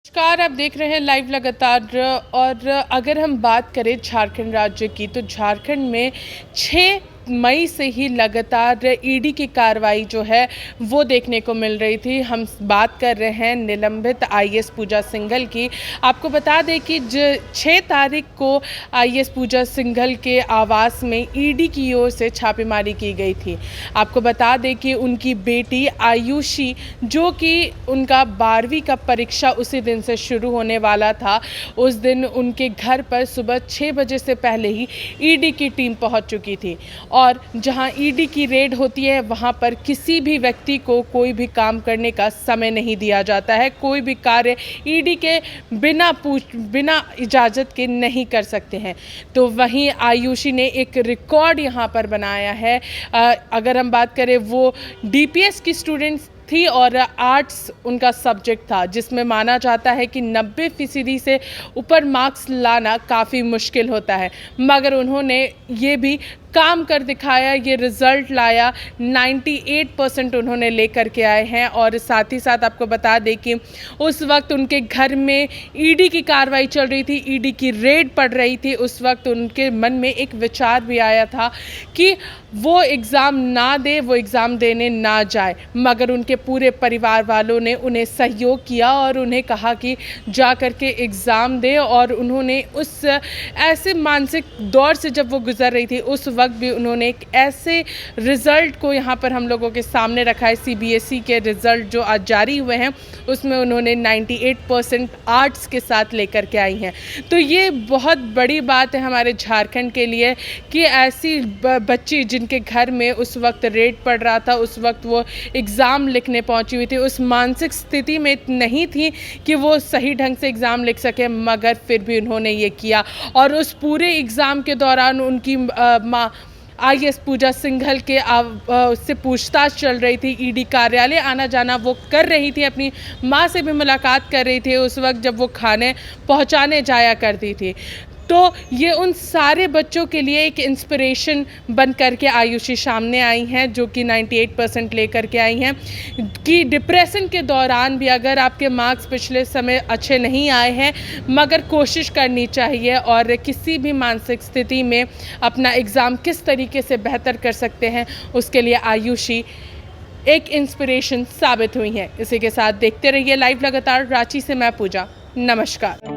नमस्कार, आप देख रहे हैं लाइव लगातार। और अगर हम बात करें झारखंड राज्य की, तो झारखंड में 6 मई से ही लगातार ईडी की कार्रवाई जो है वो देखने को मिल रही थी। हम बात कर रहे हैं निलंबित आईएएस पूजा सिंघल की। आपको बता दें कि 6 तारीख को आईएएस पूजा सिंघल के आवास में ईडी की ओर से छापेमारी की गई थी। आपको बता दें कि उनकी बेटी आयुषी, जो कि उनका 12वीं का परीक्षा उसी दिन से शुरू होने वाला था, उस दिन उनके घर पर सुबह 6 बजे से पहले ही ईडी की टीम पहुंच चुकी थी। और जहां ईडी की रेड होती है, वहां पर किसी भी व्यक्ति को कोई भी काम करने का समय नहीं दिया जाता है। कोई भी कार्य ईडी के बिना इजाज़त के नहीं कर सकते हैं। तो वहीं आयुषी ने एक रिकॉर्ड यहां पर बनाया है। अगर हम बात करें, वो डीपीएस की स्टूडेंट्स थी और आर्ट्स उनका सब्जेक्ट था, जिसमें माना जाता है कि 90% से ऊपर मार्क्स लाना काफ़ी मुश्किल होता है, मगर उन्होंने ये भी काम कर दिखाया। ये रिज़ल्ट लाया, 98% उन्होंने लेकर के आए हैं। और साथ ही साथ आपको बता दें कि उस वक्त उनके घर में ईडी की कार्रवाई चल रही थी, ईडी की रेड पड़ रही थी। उस वक्त उनके मन में एक विचार भी आया था कि वो एग्ज़ाम ना दे, वो एग्ज़ाम देने ना जाए, मगर उनके पूरे परिवार वालों ने उन्हें सहयोग किया और उन्हें कहा कि जा कर के एग्ज़ाम दे। और उन्होंने उस ऐसे मानसिक दौर से जब वो गुज़र रही थी, उस वक्त भी उन्होंने एक ऐसे रिज़ल्ट को यहाँ पर हम लोगों के सामने रखा है। सीबीएसई के रिज़ल्ट जो आज जारी हुए हैं, उसमें उन्होंने 98% आर्ट्स के साथ लेकर के आई हैं। तो ये बहुत बड़ी बात है हमारे झारखंड के लिए कि ऐसी बच्ची जिनके घर में उस वक्त रेड पड़ रहा था, उस वक्त वो एग्ज़ाम लिखने पहुंची हुई थी, उस मानसिक स्थिति में नहीं थी कि वो सही ढंग से एग्ज़ाम लिख सके, मगर फिर भी उन्होंने ये किया। और उस पूरे एग्ज़ाम के दौरान उनकी माँ आईएएस पूजा सिंघल के उससे पूछताछ चल रही थी। ईडी कार्यालय आना जाना वो कर रही थी, अपनी माँ से भी मुलाकात कर रही थी उस वक्त जब वो खाने पहुँचाने जाया करती थी। तो ये उन सारे बच्चों के लिए एक इंस्पिरेशन बन कर के आयुषी सामने आई हैं, जो कि 98% लेकर के आई हैं कि डिप्रेशन के दौरान भी अगर आपके मार्क्स पिछले समय अच्छे नहीं आए हैं, मगर कोशिश करनी चाहिए और किसी भी मानसिक स्थिति में अपना एग्ज़ाम किस तरीके से बेहतर कर सकते हैं, उसके लिए आयुषी एक इंस्पिरेशन साबित हुई हैं। इसी के साथ देखते रहिए लाइव लगातार। रांची से मैं पूजा, नमस्कार।